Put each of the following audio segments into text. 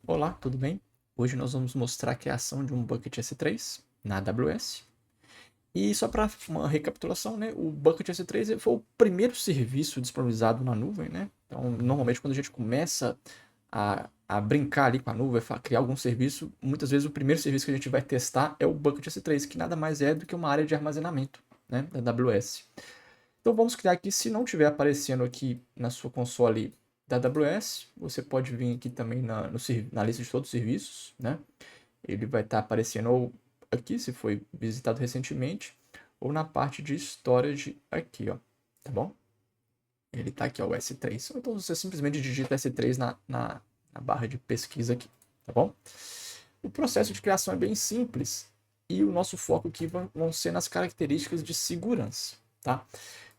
Olá, tudo bem? Hoje nós vamos mostrar a criação de um bucket S3 na AWS. E só para uma recapitulação, né, o bucket S3 foi o primeiro serviço disponibilizado na nuvem, né? Então, normalmente quando a gente começa a brincar ali com a nuvem, a criar algum serviço, muitas vezes o primeiro serviço que a gente vai testar é o bucket S3, que nada mais é do que uma área de armazenamento, né, da AWS. Então vamos criar aqui, se não estiver aparecendo aqui na sua console da AWS, você pode vir aqui também na lista de todos os serviços, né? Ele vai estar aparecendo ou aqui, se foi visitado recentemente, ou na parte de storage aqui, ó, tá bom? Ele está aqui, ó, o S3. Então você simplesmente digita S3 na barra de pesquisa aqui, tá bom? O processo de criação é bem simples e o nosso foco aqui vão ser nas características de segurança, tá?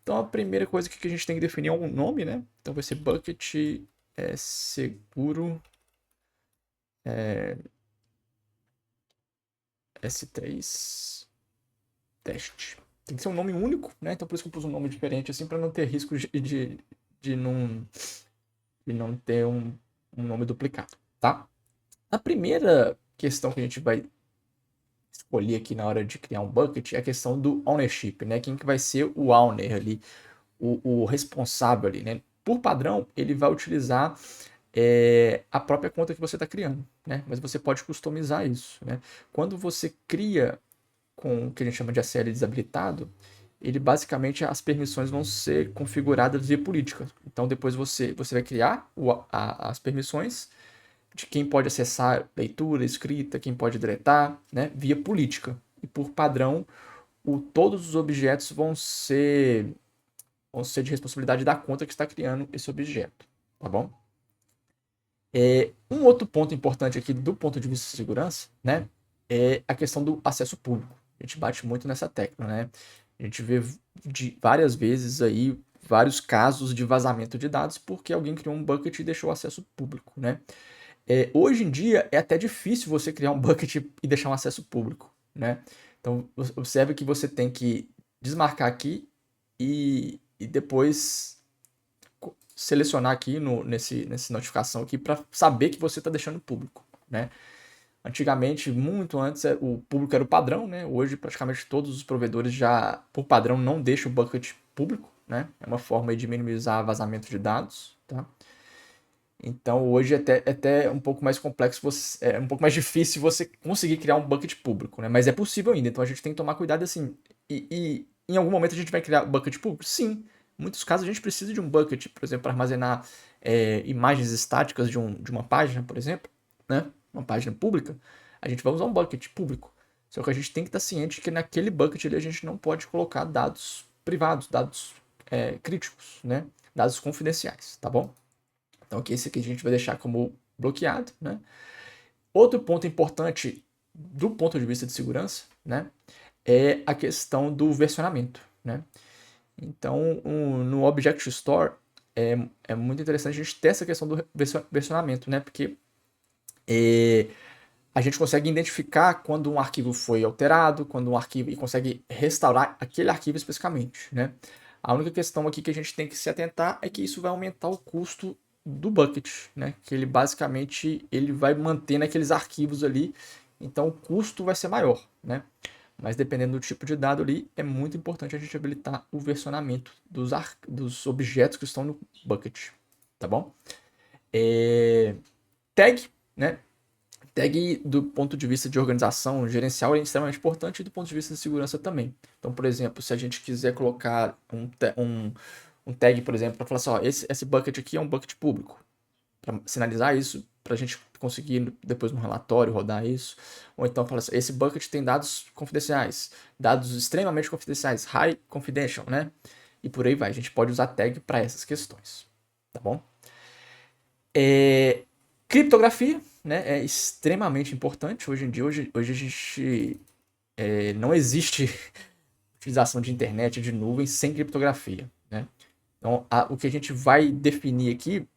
Então a primeira coisa que a gente tem que definir é um nome, né? Então vai ser bucket seguro S3 teste. Tem que ser um nome único, né? Então por isso que eu pus um nome diferente, assim, para não ter risco de, não, de não ter um nome duplicado, tá? A primeira questão que a gente vai escolher aqui na hora de criar um bucket é a questão do ownership, né? Quem que vai ser o owner ali, o responsável ali, né? Por padrão, ele vai utilizar a própria conta que você está criando, né? Mas você pode customizar isso, né? Quando você cria com o que a gente chama de ACL desabilitado, ele basicamente as permissões vão ser configuradas via política. Então depois você vai criar as permissões de quem pode acessar leitura, escrita, quem pode deletar, né? Via política. E por padrão, todos os objetos vão ser de responsabilidade da conta que está criando esse objeto, tá bom? Um outro ponto importante aqui do ponto de vista de segurança, né, é a questão do acesso público. A gente bate muito nessa tecla, né? A gente vê várias vezes aí vários casos de vazamento de dados porque alguém criou um bucket e deixou acesso público, né? Hoje em dia é até difícil você criar um bucket e deixar um acesso público, né? Então observe que você tem que desmarcar aqui e depois selecionar aqui nessa notificação aqui para saber que você está deixando público, né? Antigamente, muito antes, o público era o padrão, né? Hoje, praticamente todos os provedores já, por padrão, não deixam o bucket público, né? É uma forma de minimizar vazamento de dados, tá? Então, hoje é até um pouco mais complexo, é um pouco mais difícil você conseguir criar um bucket público, né? Mas é possível ainda, então a gente tem que tomar cuidado assim. E em algum momento a gente vai criar bucket público? Sim. Em muitos casos a gente precisa de um bucket, por exemplo, para armazenar imagens estáticas de uma página, por exemplo, né? Uma página pública, a gente vai usar um bucket público. Só que a gente tem que estar ciente que naquele bucket ali a gente não pode colocar dados privados, dados críticos, né? Dados confidenciais, tá bom? Então aqui esse aqui a gente vai deixar como bloqueado, né? Outro ponto importante do ponto de vista de segurança, né, é a questão do versionamento, né? Então, no Object Store é muito interessante a gente ter essa questão do versionamento, né? Porque a gente consegue identificar quando um arquivo foi alterado, quando um arquivo e consegue restaurar aquele arquivo especificamente, né? A única questão aqui que a gente tem que se atentar é que isso vai aumentar o custo do bucket, né? Que ele basicamente ele vai mantendo aqueles arquivos ali, então o custo vai ser maior, né? Mas dependendo do tipo de dado ali, é muito importante a gente habilitar o versionamento dos objetos que estão no bucket, tá bom? Tag, né? Tag, do ponto de vista de organização gerencial, é extremamente importante e do ponto de vista de segurança também. Então, por exemplo, se a gente quiser colocar um tag, por exemplo, para falar assim, ó, esse bucket aqui é um bucket público, para sinalizar isso, para a gente conseguir depois no relatório rodar isso. Ou então fala assim, esse bucket tem dados confidenciais, dados extremamente confidenciais, high confidential, né? E por aí vai. A gente pode usar tag para essas questões, tá bom? Criptografia, né, é extremamente importante hoje em dia. Hoje a gente não existe utilização de internet de nuvem sem criptografia, né? Então o que a gente vai definir aqui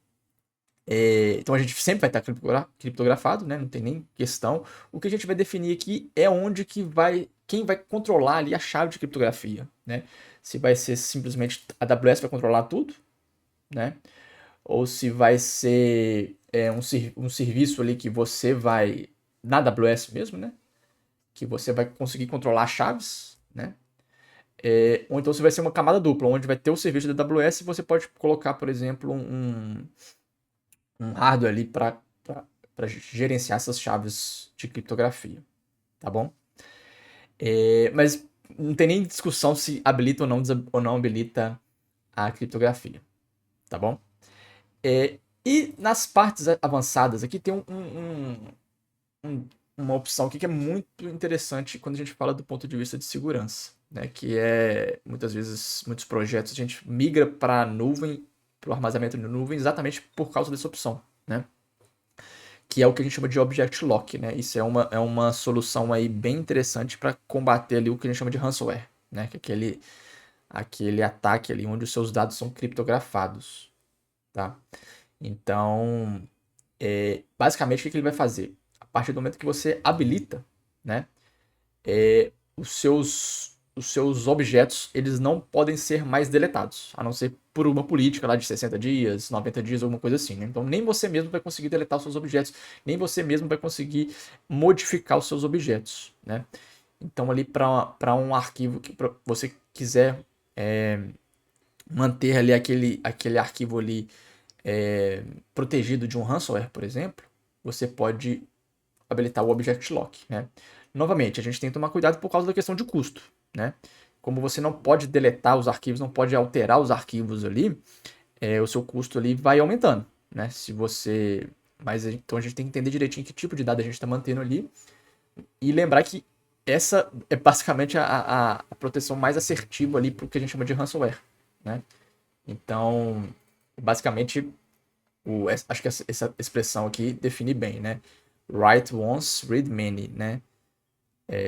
então a gente sempre vai estar criptografado, né? Não tem nem questão. O que a gente vai definir aqui é onde que quem vai controlar ali a chave de criptografia, né? Se vai ser simplesmente a AWS vai controlar tudo, né? Ou se vai ser um serviço ali que você vai, na AWS mesmo, né? Que você vai conseguir controlar chaves, né? Ou então você vai ser uma camada dupla, onde vai ter o serviço da AWS e você pode colocar, por exemplo, um hardware ali para gerenciar essas chaves de criptografia, tá bom? Mas não tem nem discussão se habilita ou não habilita a criptografia, tá bom? E nas partes avançadas aqui tem uma opção aqui que é muito interessante quando a gente fala do ponto de vista de segurança, né? Que é, muitas vezes, muitos projetos a gente migra para a nuvem, para o armazenamento na nuvem, exatamente por causa dessa opção, né? Que é o que a gente chama de Object Lock, né? Isso é uma solução aí bem interessante para combater ali o que a gente chama de ransomware, né? Que é aquele ataque ali onde os seus dados são criptografados, tá? Então, basicamente, o que ele vai fazer? A partir do momento que você habilita, né, os seus objetos, eles não podem ser mais deletados, a não ser por uma política lá de 60 dias, 90 dias, alguma coisa assim, né? Então, nem você mesmo vai conseguir deletar os seus objetos, nem você mesmo vai conseguir modificar os seus objetos, né? Então, ali para um arquivo que você quiser manter ali aquele arquivo ali protegido de um ransomware, por exemplo, você pode habilitar o Object Lock, né? Novamente, a gente tem que tomar cuidado por causa da questão de custo, né? Como você não pode deletar os arquivos, não pode alterar os arquivos ali, o seu custo ali vai aumentando, né? Se você... Mas então a gente tem que entender direitinho que tipo de dado a gente está mantendo ali e lembrar que essa é basicamente a proteção mais assertiva ali para o que a gente chama de ransomware, né? Então, basicamente, acho que essa expressão aqui define bem, né? Write once, read many, né?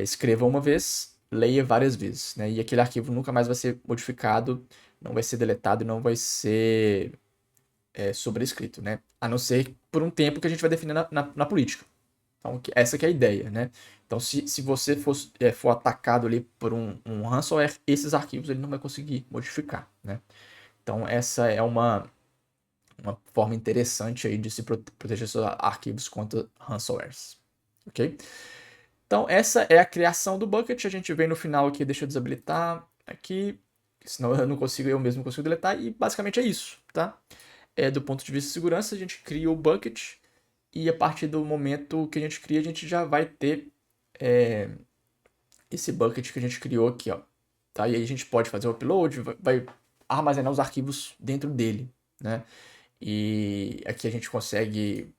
Escreva uma vez, leia várias vezes, né? E aquele arquivo nunca mais vai ser modificado, não vai ser deletado e não vai ser sobrescrito, né? A não ser por um tempo que a gente vai definir na política. Então, essa que é a ideia, né? Então, se você for atacado ali por um ransomware, esses arquivos ele não vai conseguir modificar, né? Então, essa é uma forma interessante aí de se proteger seus arquivos contra ransomwares, ok? Então, essa é a criação do bucket. A gente vem no final aqui, deixa eu desabilitar aqui, senão eu não consigo, eu mesmo consigo deletar. E basicamente é isso, tá? Do ponto de vista de segurança, a gente cria o bucket e a partir do momento que a gente cria, a gente já vai ter esse bucket que a gente criou aqui, ó. Tá? E aí a gente pode fazer o upload, vai armazenar os arquivos dentro dele, né? E aqui a gente consegue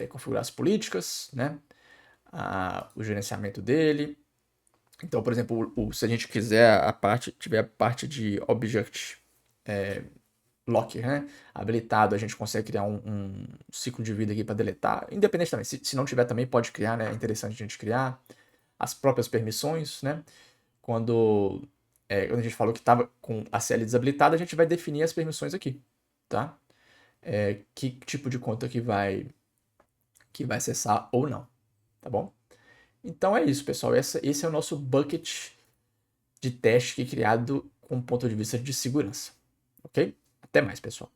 configurar as políticas, né? O gerenciamento dele. Então, por exemplo, se a gente quiser tiver a parte de Object Locker, né, habilitado, a gente consegue criar um ciclo de vida aqui para deletar. Independente também, se não tiver também pode criar, né? É interessante a gente criar as próprias permissões, né? Quando a gente falou que estava com a CL desabilitada, a gente vai definir as permissões aqui, tá? Que tipo de conta que vai acessar ou não, tá bom? Então é isso, pessoal. Esse é o nosso bucket de teste que é criado com ponto de vista de segurança, ok? Até mais, pessoal.